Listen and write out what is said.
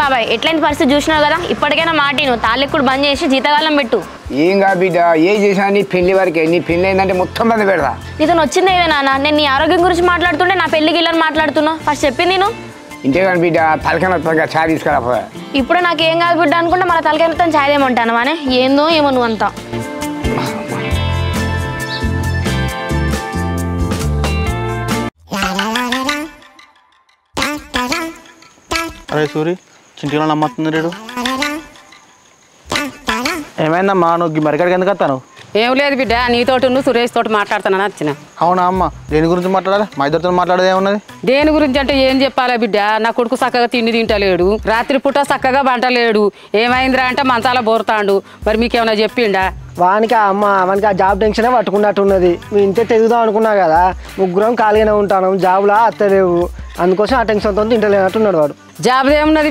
బాబాయ్ ఎట్లాంటి పరిస్థితి చూసినావు కదా ఇప్పటికైనా మాటిను తాళ్ళెక్కుడు బంద్ చేసి జీతకాలం పెట్టు. ఏం కా బిడ్డ ఏ చేసినా నీ పెళ్లి వరకే. నీ పెళ్లి అయిందంటే మొత్తం బంద్ పెడతా. నీతో వచ్చింది ఏదే నాన్న, నేను నీ ఆరోగ్యం గురించి మాట్లాడుతుంటే నా పెళ్లికి ఇళ్ళని మాట్లాడుతున్నావు. ఫస్ట్ చెప్పింది నేను ఇంతే కానీ బిడ్డ తలకన చాయ్ తీసుకురా. ఇప్పుడు నాకు ఏం కాదు బిడ్డ అనుకుంటే మన తలకాయ మొత్తం ఛాయ్ ఏమంటాను అనే ఏందో ఏమో నువ్వు అంతా. అరే సూరి చింటిగా నమ్మతుంది రేడు. ఏమైందమ్మా నువ్వు మరికాడికి ఎందుకు వస్తాను? ఏం లేదు బిడ్డ, నీతోటి నువ్వు సురేష్ తోటి మాట్లాడుతానని వచ్చిన. అవునా అమ్మ, దేని గురించి మాట్లాడాలి? మా ఇద్దరితో మాట్లాడేది ఏమున్నది? దేని గురించి అంటే ఏం చెప్పాలా బిడ్డ, నా కొడుకు చక్కగా తిండి తింటలేడు, రాత్రి పూట చక్కగా వంటలేడు. ఏమైందిరా అంటే మంచాల బోరుతాండు. మరి మీకేమైనా చెప్పిండా? వానికి ఆ జాబ్ టెన్షనే పట్టుకున్నట్టున్నది. మీ ఇంతే తెగుదాం అనుకున్నా కదా, ముగ్గురం ఖాళీగానే ఉంటాను, జాబ్లా అత్తలేవు, అందుకోసం ఆ టెన్షన్తో తింటలేనట్టున్నాడు వాడు. జాబ్ ఏమున్నది